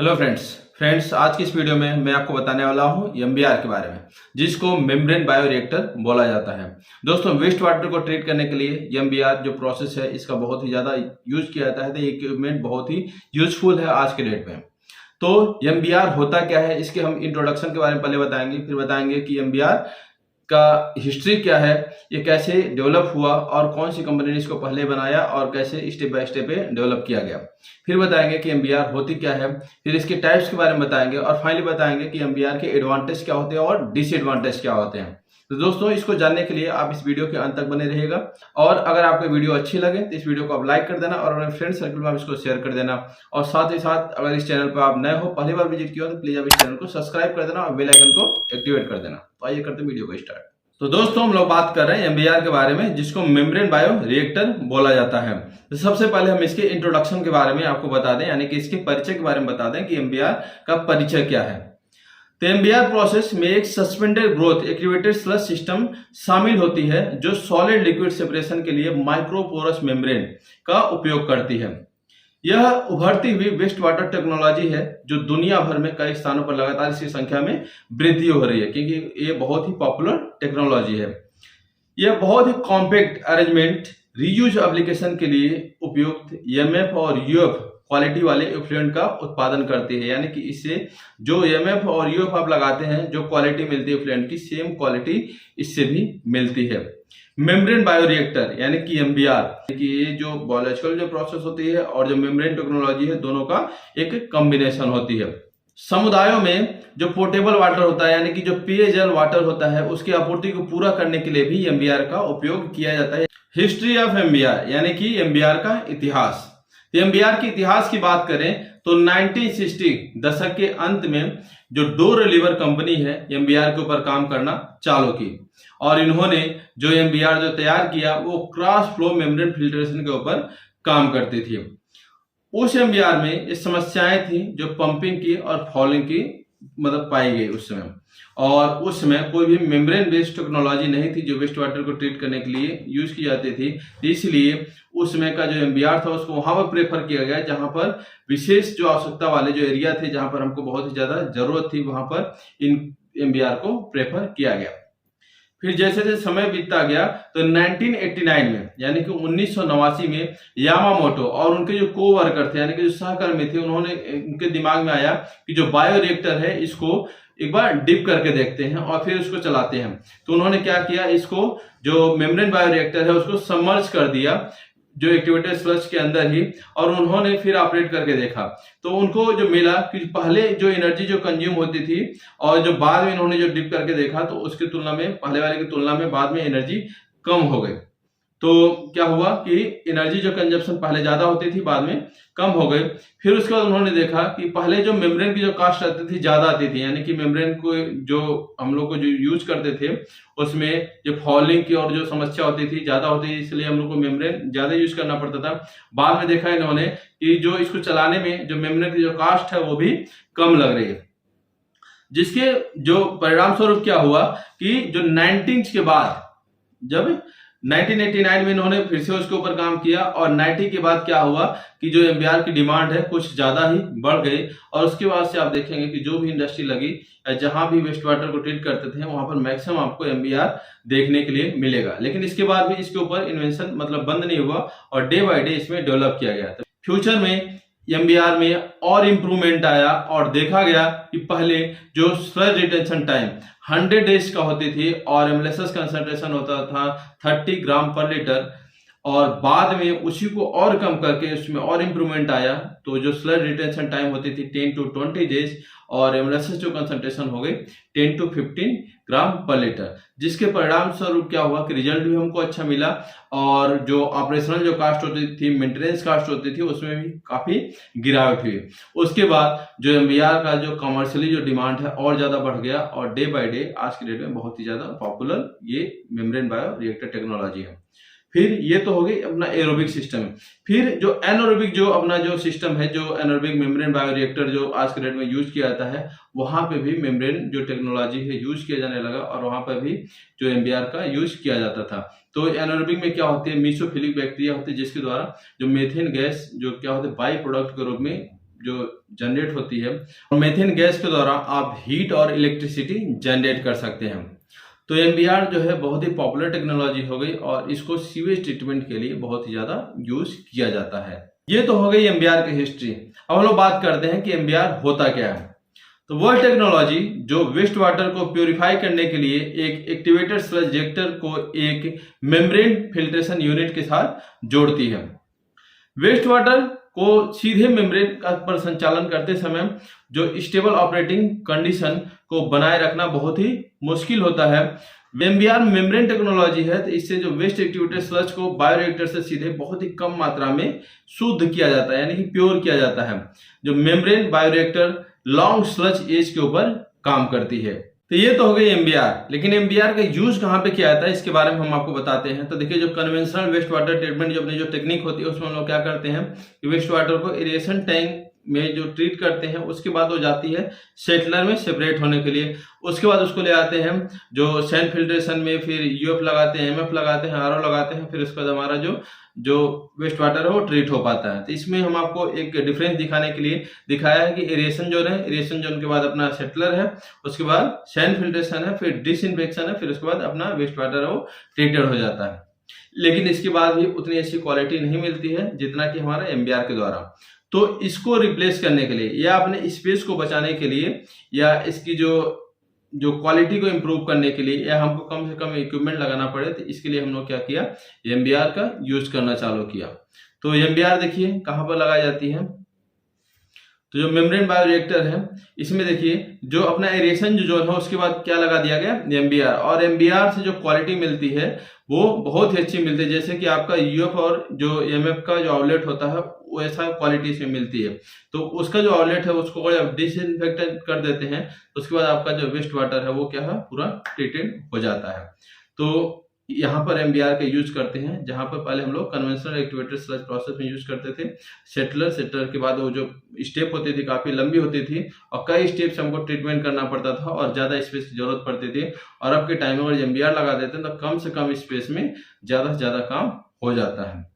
Hello friends आज की इस वीडियो में मैं आपको बताने वाला हूं एमबीआर के बारे में, जिसको मेम्ब्रेन बायोरिएक्टर बोला जाता है। दोस्तों, वेस्ट वाटर को ट्रीट करने के लिए एमबीआर जो प्रोसेस है इसका बहुत ही ज़्यादा यूज किया जाता है। तो ये इक्विपमेंट बहुत ही यूजफुल है आज के डेट में। तो एमबीआर होता क्या है, इसके हम इंट्रोडक्शन के बारे में पहले बताएंगे, फिर बताएंगे कि एमबीआर का हिस्ट्री क्या है, ये कैसे डेवलप हुआ और कौन सी कंपनी ने इसको पहले बनाया और कैसे स्टेप बाय स्टेप डेवलप किया गया। फिर बताएंगे कि एमबीआर होती क्या है, फिर इसके टाइप्स के बारे में बताएंगे और फाइनली बताएंगे कि एमबीआर के एडवांटेज क्या होते हैं और डिसएडवांटेज क्या होते हैं। तो दोस्तों, इसको जानने के लिए आप इस वीडियो के अंत तक बने रहिएगा। और अगर आपको वीडियो अच्छी लगे तो इस वीडियो को आप लाइक कर देना और अपने फ्रेंड सर्कल में आप इसको शेयर कर देना। और साथ ही साथ अगर इस चैनल पर आप नए हो, पहली बार विजिट किया हो, तो प्लीज आप इस चैनल को सब्सक्राइब कर देना और बेल आइकन को एक्टिवेट कर देना। तो आइए करते हैं वीडियो को स्टार्ट। तो दोस्तों, हम लोग बात कर रहे हैं एमबीआर के बारे में, जिसको मेम्ब्रेन बायो रिएक्टर बोला जाता है। तो सबसे पहले हम इसके इंट्रोडक्शन के बारे में आपको बता दें, यानी कि इसके परिचय के बारे में बता दें कि एमबीआर का परिचय क्या है। तो एमबीआर प्रोसेस में एक suspended growth activated sludge system शामिल होती है, जो सॉलिड लिक्विड सेपरेशन के लिए माइक्रोपोरस मेम्ब्रेन का उपयोग करती है। यह उभरती हुई वेस्ट वाटर टेक्नोलॉजी है जो दुनिया भर में कई स्थानों पर लगातार इसकी संख्या में वृद्धि हो रही है, क्योंकि ये बहुत ही पॉपुलर टेक्नोलॉजी है। यह बहुत ही कॉम्पैक्ट अरेंजमेंट रीयूज एप्लीकेशन के लिए उपयुक्त एमएफ और यूएफ क्वालिटी वाले इफ्लुएंट का उत्पादन करती है, यानी कि इससे जो एमएफ और यूएफ आप लगाते हैं, जो क्वालिटी मिलती है इफ्लुएंट की, सेम क्वालिटी इससे भी मिलती है। मेम्ब्रेन बायोरिएक्टर यानी कि एमबीआर, कि ये जो बायोलॉजिकल जो प्रोसेस होती है और जो मेम्ब्रेन टेक्नोलॉजी है, दोनों का एक कॉम्बिनेशन होती है। समुदायों में जो पोर्टेबल वाटर होता है, यानी कि जो पेयजल वाटर होता है, उसकी आपूर्ति को पूरा करने के लिए भी एमबीआर का उपयोग किया जाता है। हिस्ट्री ऑफ एमबीआर यानी कि एमबीआर का इतिहास। एमबीआर के इतिहास की बात करें तो 1960 दशक के अंत में जो डोर रिलीवर कंपनी है एमबीआर के ऊपर काम करना चालू की, और इन्होंने जो एमबीआर जो तैयार किया वो क्रॉस फ्लो मेम्ब्रेन फिल्ट्रेशन के ऊपर काम करती थी। उस एमबीआर में ये समस्याएं थी जो पंपिंग की और फॉलिंग की मतलब पाई गई उस समय, और उस समय कोई भी मेम्ब्रेन बेस्ड टेक्नोलॉजी नहीं थी जो वेस्ट वाटर को ट्रीट करने के लिए यूज की जाती थी। इसलिए उस समय का जो एमबीआर था उसको वहां पर प्रेफर किया गया जहां पर विशेष जो आवश्यकता वाले जो एरिया थे, जहां पर हमको बहुत ही ज्यादा जरूरत थी, वहां पर इन एमबीआर को प्रेफर किया गया। फिर जैसे जैसे समय बीतता गया तो 1989 में यानी कि 1989 में यामामोटो और उनके जो को वर्कर थे, यानी कि जो सहकर्मी थे, उन्होंने उनके दिमाग में आया कि जो बायो रिएक्टर है इसको एक बार डिप करके देखते हैं और फिर उसको चलाते हैं। तो उन्होंने क्या किया, इसको जो मेम्ब्रेन बायो रिएक्टर है उसको सबमर्ज कर दिया जो एक्टिवेटेड स्लज के अंदर ही, और उन्होंने फिर ऑपरेट करके देखा। तो उनको जो मिला कि पहले जो एनर्जी जो कंज्यूम होती थी और जो बाद में इन्होंने जो डिप करके देखा, तो उसकी तुलना में, पहले वाले की तुलना में बाद में एनर्जी कम हो गई। तो क्या हुआ कि एनर्जी जो कंजप्शन पहले ज्यादा होती थी, बाद में कम हो गई। फिर उसके बाद उन्होंने देखा कि पहले जो मेम्ब्रेन की जो कास्ट आती थी ज्यादा आती थी, यानी कि मेम्ब्रेन को जो हम लोग को जो यूज करते थे उसमें जो फॉलिंग की और जो समस्या होती थी ज्यादा होती थी, इसलिए हम लोग को मेम्ब्रेन ज्यादा यूज करना पड़ता था। बाद में देखा इन्होंने कि जो इसको चलाने में जो मेम्ब्रेन की जो कास्ट है वो भी कम लग रही है, जिसके जो परिणाम स्वरूप क्या हुआ कि जो 19 के बाद, जब 1989 में इन्होंने फिर से उसके ऊपर काम किया और 90 के बाद क्या हुआ कि जो एमबीआर की डिमांड है कुछ ज्यादा ही बढ़ गई, और उसके बाद से आप देखेंगे कि जो भी इंडस्ट्री लगी या जहां भी वेस्ट वाटर को ट्रीट करते थे वहां पर मैक्सिमम आपको एमबीआर देखने के लिए मिलेगा। लेकिन इसके बाद भी इसके ऊपर इन्वेंशन मतलब बंद नहीं हुआ और डे बाय डे इसमें डेवलप किया गया। तो फ्यूचर में एमबीआर में और इंप्रूवमेंट आया और देखा गया कि पहले जो स्लज रिटेंशन टाइम 100 डेज का होती थी और एमएलएसएस कंसंट्रेशन होता था 30 ग्राम पर लीटर, और बाद में उसी को और कम करके उसमें और इंप्रूवमेंट आया। तो जो स्लज रिटेंशन टाइम होती थी 10 to 20 डेज और एमएलएसएस जो कंसंट्रेशन हो गई 10 to 15 ग्राम पर लीटर, जिसके परिणाम स्वरूप क्या हुआ कि रिजल्ट भी हमको अच्छा मिला, और जो ऑपरेशनल जो कास्ट होती थी, मेंटेनेंस कास्ट होती थी, उसमें भी काफी गिरावट हुई। उसके बाद जो एमबीआर का जो कमर्शियली जो डिमांड है और ज्यादा बढ़ गया और डे बाय डे आज के डेट में बहुत ही ज्यादा पॉपुलर ये मेम्ब्रेन बायो रिएक्टर टेक्नोलॉजी है। फिर ये तो हो गई अपना एरोबिक सिस्टम। फिर जो एनोरोबिक जो अपना जो सिस्टम है, जो एनोरोबिक मेम्ब्रेन बायोरिएक्टर जो आज के डेट में यूज किया जाता है, वहां पे भी मेम्ब्रेन जो टेक्नोलॉजी है यूज किया जाने लगा और वहां पर भी जो एमबीआर का यूज किया जाता था। तो एनोरोबिक में क्या होती है, मीसोफिलिक बैक्टीरिया होती है, जिसके द्वारा जो मीथेन गैस जो क्या होती है बाई प्रोडक्ट के रूप में जो जनरेट होती है, और मीथेन गैस के द्वारा आप हीट और इलेक्ट्रिसिटी जनरेट कर सकते हैं। तो MBR जो है बहुत ही पॉपुलर टेक्नोलॉजी हो गई और इसको सीवेज ट्रीटमेंट के लिए बहुत ही ज्यादा यूज किया जाता है। ये तो हो गई MBR की हिस्ट्री। अब हम लोग बात करते हैं कि MBR होता क्या है। तो वह टेक्नोलॉजी जो वेस्ट वाटर को प्यूरिफाई करने के लिए एक एक्टिवेटेड स्लज रिएक्टर को एक मेम्ब्रेन फिल्ट्रेशन यूनिट के साथ जोड़ती है। वेस्ट वाटर को सीधे मेम्ब्रेन पर संचालन करते समय जो स्टेबल ऑपरेटिंग कंडीशन को बनाए रखना बहुत ही मुश्किल होता है। MBR मेम्ब्रेन टेक्नोलॉजी है, तो इससे जो वेस्ट एक्टिवेटेड स्लज को बायोरिएक्टर से सीधे बहुत ही कम मात्रा में शुद्ध किया जाता है, यानी कि प्योर किया जाता है। जो membrane bioreactor long sludge age के ऊपर काम करती है। तो ये तो हो गई MBR, लेकिन MBR का यूज कहाँ पे किया जाता है इसके बारे में हम आपको बताते हैं। तो देखिए, जो कन्वेंशनल वेस्ट वाटर ट्रीटमेंट जो अपनी जो टेक्निक होती है उसमें हम लोग क्या करते हैं कि वेस्ट वाटर को एरिएशन टैंक में जो ट्रीट करते हैं, उसके बाद वो जाती है सेटलर में सेपरेट होने के लिए। उसके बाद उसको ले आते हैं जो सैंड फिल्ट्रेशन में, फिर UF लगाते हैं, MF लगाते हैं, RO लगाते हैं, फिर उसके बाद हमारा जो वेस्ट वाटर है वो ट्रीट हो पाता है। तो इसमें हम आपको एक डिफरेंस दिखाने के लिए दिखाया है कि एरिएशन जोन है, एरिएशन जोन के बाद अपना सेटलर है, उसके बाद सैंड फिल्ट्रेशन है, फिर डिसइंफेक्शन है, फिर उसके बाद अपना वेस्ट वाटर है वो ट्रीटेड हो जाता है। लेकिन इसके बाद भी उतनी अच्छी क्वालिटी नहीं मिलती है जितना कि हमारा MBR के द्वारा। तो इसको रिप्लेस करने के लिए या अपने स्पेस को बचाने के लिए या इसकी जो क्वालिटी को इम्प्रूव करने के लिए या हमको कम से कम इक्विपमेंट लगाना पड़े, तो इसके लिए हम लोग क्या किया, MBR का यूज करना चालू किया। तो MBR देखिए कहाँ पर लगाई जाती है। तो जो मेम्ब्रेन बायोरिएक्टर है इसमें देखिए जो अपना एरिएशन जो जोन है उसके बाद क्या लगा दिया गया, MBR। और MBR से जो क्वालिटी मिलती है वो बहुत ही अच्छी मिलती है। जैसे कि आपका UF और जो MF का जो आउटलेट होता है वैसा क्वालिटी से मिलती है। तो उसका जो आउटलेट है उसको अगर आप डिसइंफेक्टेंट कर देते हैं तो उसके बाद आपका जो वेस्ट वाटर है वो क्या है, पूरा ट्रीटेड हो जाता है। तो यहाँ पर MBR का यूज करते हैं, जहां पर पहले हम लोग कन्वेंशनल एक्टिवेटेड स्लज प्रोसेस में यूज करते थे। सेटलर के बाद वो जो स्टेप होती थी काफी लंबी होती थी और कई स्टेप्स हमको ट्रीटमेंट करना पड़ता था और ज्यादा स्पेस की जरूरत पड़ती थी। और अब के टाइम में अगर MBR लगा देते हैं तो कम से कम स्पेस में ज्यादा से ज्यादा काम हो जाता है।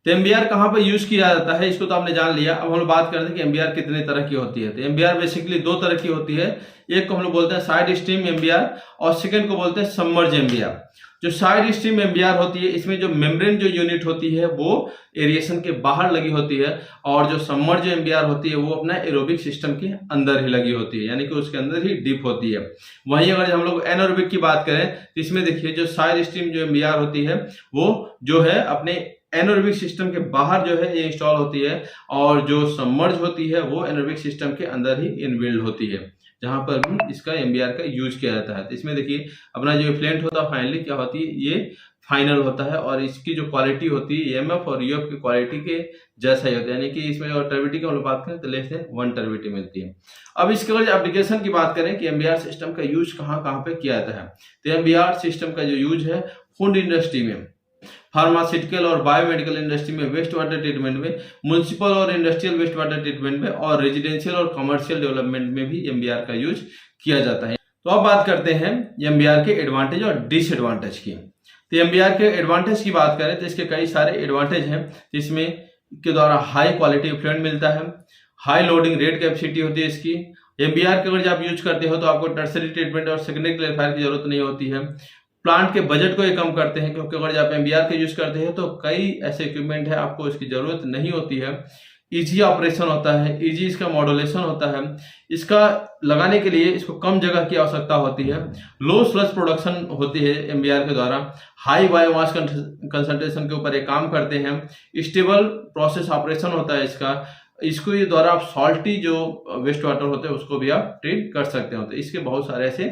तो MBR कहाँ पर यूज किया जाता है इसको तो आपने जान लिया। अब हम लोग बात करते हैं कि MBR कितने तरह की होती है। तो MBR बेसिकली दो तरह की होती है। एक को हम लोग बोलते हैं साइड स्ट्रीम MBR और सेकंड को बोलते हैं सबमर्ज MBR। जो साइड स्ट्रीम MBR होती है इसमें जो मेम्ब्रेन जो यूनिट होती है वो एरिएशन के बाहर लगी होती है और जो सबमर्ज MBR होती है वो अपना एरोबिक सिस्टम के अंदर ही लगी होती है, यानी कि उसके अंदर ही डीप होती है। वहीं अगर हम लोग एनारोबिक की बात करें तो इसमें देखिए जो साइड स्ट्रीम जो MBR होती है वो जो है अपने एनारोबिक सिस्टम के बाहर जो है ये इंस्टॉल होती है और जो सबमर्ज होती है वो एनारोबिक सिस्टम के अंदर ही इनबिल्ड होती है, जहां पर भी इसका MBR का यूज किया जाता है। तो इसमें देखिए अपना जो इफ्लेंट होता है फाइनली क्या होती है, ये फाइनल होता है और इसकी जो क्वालिटी होती है MF और UF की क्वालिटी के जैसा ही होता है, यानी कि इसमें अगर टर्बिलिटी की हम लोग बात करें तो लेस देन 1 टर्बिलिटी मिलती है। अब इसके अगर एप्लीकेशन की बात करें कि MBR सिस्टम का यूज कहाँ कहाँ पे किया जाता है, तो MBR सिस्टम का जो यूज है फूड इंडस्ट्री में, फार्मास्यूटिकल और बायोमेडिकल इंडस्ट्री में, वेस्ट वाटर ट्रीटमेंट में, म्युनिसिपल और इंडस्ट्रियल वेस्ट वाटर ट्रीटमेंट में और रेजिडेंशियल और कमर्शियल डेवलपमेंट में भी MBR का यूज किया जाता है। तो अब बात करते हैं MBR के एडवांटेज और डिसएडवांटेज की। तो MBR के एडवांटेज की बात करें तो इसके कई सारे एडवांटेज हैं, जिसमें के द्वारा हाई क्वालिटी इफ्लुएंट मिलता है, हाई लोडिंग रेट कैपेसिटी होती है इसकी। MBR के अगर आप यूज करते हो तो आपको टर्सरी ट्रीटमेंट और सेकेंडरी क्लेरिफायर की जरूरत नहीं होती है। प्लांट के बजट को ये कम करते हैं, क्योंकि अगर आप MBR के यूज करते हैं तो कई ऐसे इक्विपमेंट है आपको इसकी जरूरत नहीं होती है। इजी ऑपरेशन होता है, इजी इसका मॉड्यूलेशन होता है, इसका लगाने के लिए इसको कम जगह की आवश्यकता होती है, लो स्लज प्रोडक्शन होती है MBR के द्वारा, हाई बायोमास कंसंट्रेशन के ऊपर ये काम करते हैं, स्टेबल प्रोसेस ऑपरेशन होता है इसको ये द्वारा आप सॉल्टी जो वेस्ट वाटर होते हैं उसको भी आप ट्रीट कर सकते हो। तो इसके बहुत सारे ऐसे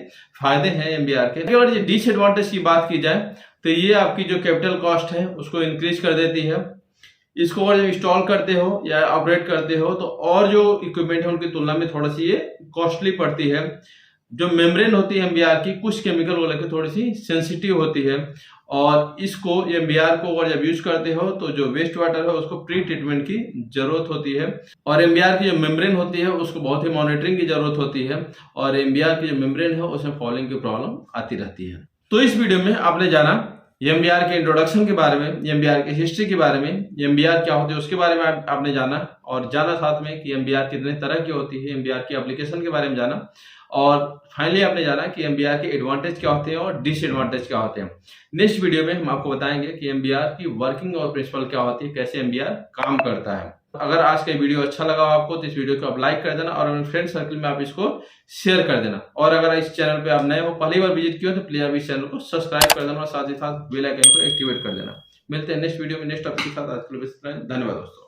फायदे हैं MBR के। अगर ये डिसएडवांटेज की बात की जाए तो ये आपकी जो कैपिटल कॉस्ट है उसको इंक्रीज कर देती है। इसको अगर इंस्टॉल करते हो या ऑपरेट करते हो तो और जो इक्विपमेंट है उनकी तुलना में थोड़ी सी ये कॉस्टली पड़ती है। जो मेम्ब्रेन होती है MBR की कुछ केमिकल को लेकर थोड़ी सी सेंसिटिव होती है और इसको MBR को अगर जब यूज करते हो तो जो वेस्ट वाटर है उसको प्री ट्रीटमेंट की जरूरत होती है और MBR की जो मेम्ब्रेन होती है उसको बहुत ही मॉनिटरिंग की जरूरत होती है और MBR की जो मेम्ब्रेन है उसमें फॉलिंग की प्रॉब्लम आती रहती है। तो इस वीडियो में आपने जाना एमबीआर के इंट्रोडक्शन के बारे में, एमबीआर की हिस्ट्री के बारे में, एमबीआर क्या होती है उसके बारे में आपने जाना, और जाना साथ में कि एमबीआर कितने तरह की होती है, एमबीआर की एप्लीकेशन के बारे में जाना, और फाइनली आपने जाना कि एमबीआर के एडवांटेज क्या होते हैं और डिसएडवांटेज क्या होते हैं। नेक्स्ट वीडियो में हम आपको बताएंगे कि एमबीआर की वर्किंग और प्रिंसिपल क्या होती है, कैसे एमबीआर काम करता है। अगर आज का वीडियो अच्छा लगा आपको तो इस वीडियो को आप लाइक कर देना और अपने फ्रेंड सर्कल में आप इसको शेयर कर देना। और अगर इस चैनल पे आप नए हो, पहली बार विजिट किया तो प्लीज आप इस चैनल को सब्सक्राइब कर देना और साथ ही साथ बेल आइकन को एक्टिवेट कर देना। मिलते हैं नेक्स्ट वीडियो में नेक्स्ट टॉपिक के साथ। आज के लिए धन्यवाद दोस्तों।